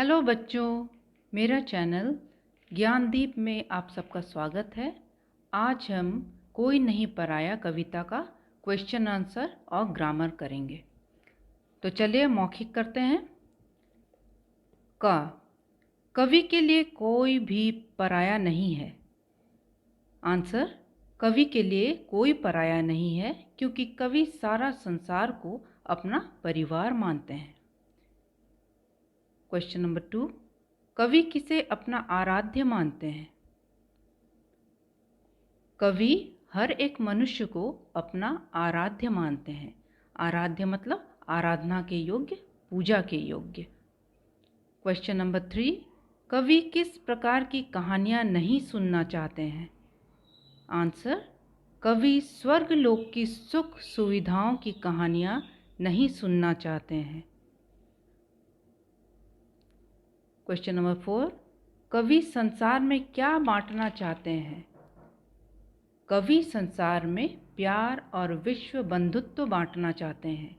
Hello बच्चों, मेरा channel Gyandeep में आप सबका स्वागत है। आज हम कोई नहीं पराया कविता का क्वेश्चन आंसर और ग्रामर करेंगे। तो चलिए मौखिक करते हैं। क कवि के लिए कोई भी पराया नहीं है। आंसर, कवि के लिए कोई पराया नहीं है क्योंकि कवि सारा संसार को अपना परिवार मानते हैं। क्वेश्चन नंबर 2, कवि किसे अपना आराध्य मानते हैं? कवि हर एक मनुष्य को अपना आराध्य मानते हैं। आराध्य मतलब आराधना के योग्य, पूजा के योग्य। क्वेश्चन नंबर 3, कवि किस प्रकार की कहानियाँ नहीं सुनना चाहते हैं? आंसर, कवि स्वर्गलोक की सुख सुविधाओं की कहानियाँ नहीं सुनना चाहते हैं। क्वेश्चन नंबर 4, कवि संसार में क्या बांटना चाहते हैं? कवि संसार में प्यार और विश्व बंधुत्व बांटना चाहते हैं।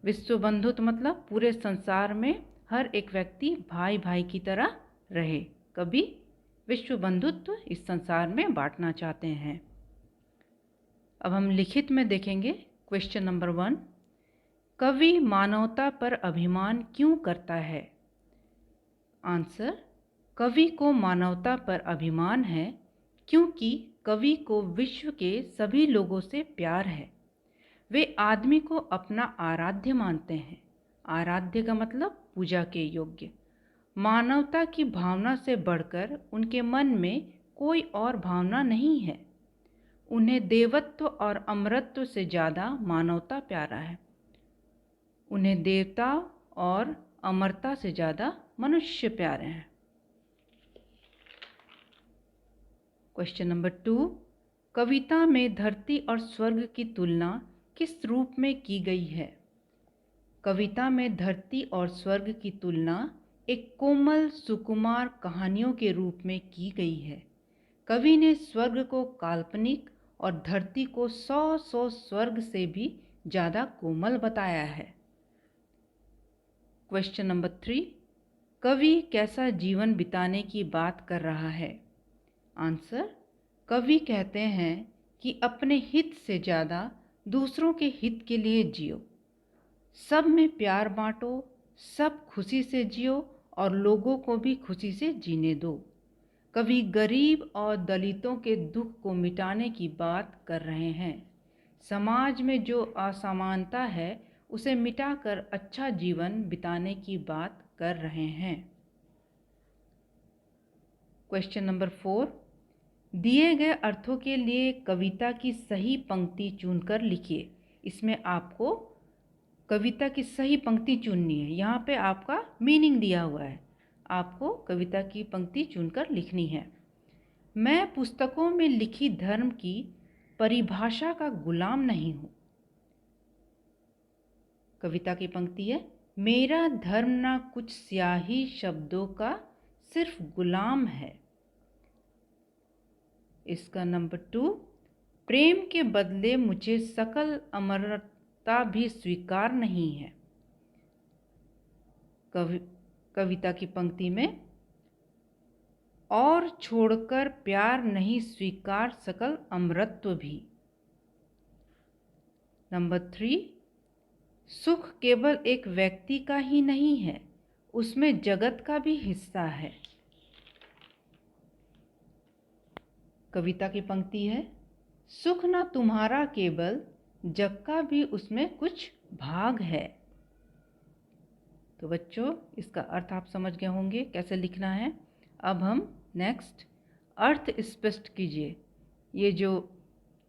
विश्व बंधुत्व मतलब पूरे संसार में हर एक व्यक्ति भाई भाई की तरह रहे। कवि विश्व बंधुत्व इस संसार में बांटना चाहते हैं। अब हम लिखित में देखेंगे। क्वेश्चन नंबर 1, कवि मानवता पर अभिमान क्यों करता है? आंसर, कवि को मानवता पर अभिमान है क्योंकि कवि को विश्व के सभी लोगों से प्यार है। वे आदमी को अपना आराध्य मानते हैं। आराध्य का मतलब पूजा के योग्य। मानवता की भावना से बढ़कर उनके मन में कोई और भावना नहीं है। उन्हें देवत्व और अमरत्व से ज़्यादा मानवता प्यारा है। उन्हें देवता और अमरता से ज़्यादा मनुष्य प्यारे हैं। क्वेश्चन नंबर 2, कविता में धरती और स्वर्ग की तुलना किस रूप में की गई है? कविता में धरती और स्वर्ग की तुलना एक कोमल सुकुमार कहानियों के रूप में की गई है। कवि ने स्वर्ग को काल्पनिक और धरती को 100 स्वर्ग से भी ज़्यादा कोमल बताया है। क्वेश्चन नंबर 3, कवि कैसा जीवन बिताने की बात कर रहा है? आंसर, कवि कहते हैं कि अपने हित से ज़्यादा दूसरों के हित के लिए जियो। सब में प्यार बांटो, सब खुशी से जियो और लोगों को भी खुशी से जीने दो। कवि गरीब और दलितों के दुख को मिटाने की बात कर रहे हैं। समाज में जो असमानता है उसे मिटाकर अच्छा जीवन बिताने की बात कर रहे हैं। क्वेश्चन नंबर 4, दिए गए अर्थों के लिए कविता की सही पंक्ति चुनकर लिखिए। इसमें आपको कविता की सही पंक्ति चुननी है। यहाँ पे आपका मीनिंग दिया हुआ है, आपको कविता की पंक्ति चुनकर लिखनी है। मैं पुस्तकों में लिखी धर्म की परिभाषा का गुलाम नहीं हूँ। कविता की पंक्ति है, मेरा धर्म ना कुछ स्याही शब्दों का सिर्फ गुलाम है। इसका नंबर 2, प्रेम के बदले मुझे सकल अमरता भी स्वीकार नहीं है। कविता की पंक्ति में, और छोड़कर प्यार नहीं स्वीकार सकल अमरत्व भी। नंबर 3, सुख केवल एक व्यक्ति का ही नहीं है, उसमें जगत का भी हिस्सा है। कविता की पंक्ति है, सुख ना तुम्हारा केवल, जग का भी उसमें कुछ भाग है। तो बच्चों, इसका अर्थ आप समझ गए होंगे कैसे लिखना है। अब हम नेक्स्ट अर्थ स्पष्ट कीजिए। ये जो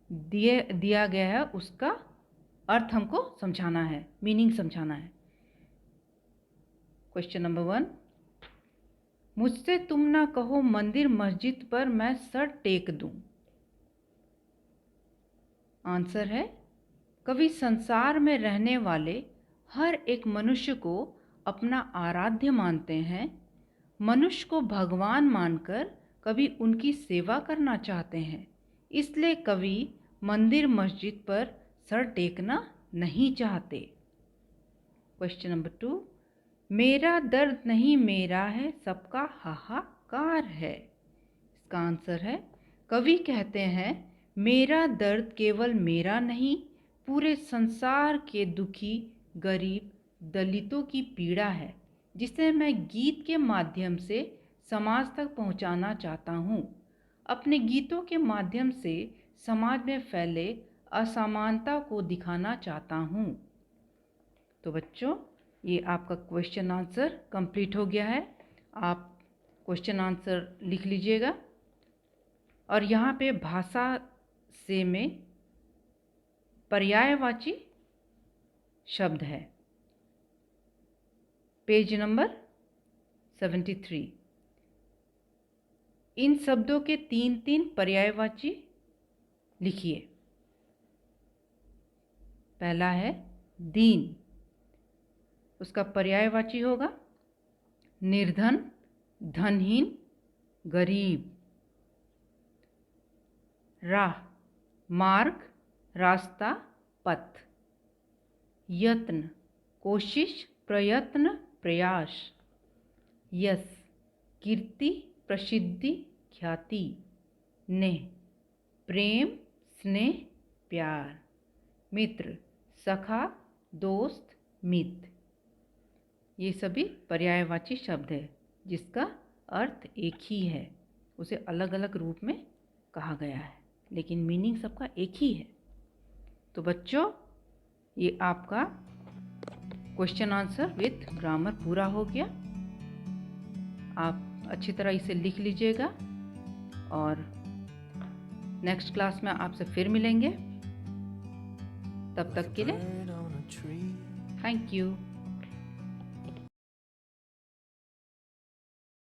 दिया गया है उसका अर्थ हमको समझाना है, मीनिंग समझाना है। क्वेश्चन नंबर 1, मुझसे तुम ना कहो मंदिर मस्जिद पर मैं सर टेक दूं। आंसर है, कवि संसार में रहने वाले हर एक मनुष्य को अपना आराध्य मानते हैं। मनुष्य को भगवान मानकर कवि उनकी सेवा करना चाहते हैं। इसलिए कवि मंदिर मस्जिद पर सर टेकना नहीं चाहते। क्वेश्चन नंबर 2, मेरा दर्द नहीं मेरा है, सबका हाहाकार है। इसका आंसर है, कवि कहते हैं मेरा दर्द केवल मेरा नहीं, पूरे संसार के दुखी गरीब दलितों की पीड़ा है, जिसे मैं गीत के माध्यम से समाज तक पहुंचाना चाहता हूं। अपने गीतों के माध्यम से समाज में फैले असमानता को दिखाना चाहता हूं। तो बच्चों, ये आपका क्वेश्चन आंसर कंप्लीट हो गया है। आप क्वेश्चन आंसर लिख लीजिएगा। और यहाँ पे भाषा से में पर्यायवाची शब्द है, पेज नंबर 73। इन शब्दों के 3-3 पर्यायवाची लिखिए। पहला है दीन, उसका पर्यायवाची होगा निर्धन, धनहीन, गरीब। राह, मार्ग, रास्ता, पथ। यत्न, कोशिश, प्रयत्न, प्रयास। यश, कीर्ति, प्रसिद्धि, ख्याति। नेह, प्रेम, स्नेह, प्यार। मित्र, सखा, दोस्त, मित्र। ये सभी पर्यायवाची शब्द है जिसका अर्थ एक ही है, उसे अलग अलग रूप में कहा गया है, लेकिन मीनिंग सबका एक ही है। तो बच्चों, ये आपका क्वेश्चन आंसर विथ ग्रामर पूरा हो गया। आप अच्छी तरह इसे लिख लीजिएगा और नेक्स्ट क्लास में आपसे फिर मिलेंगे। तब तक के लिए थैंक यू।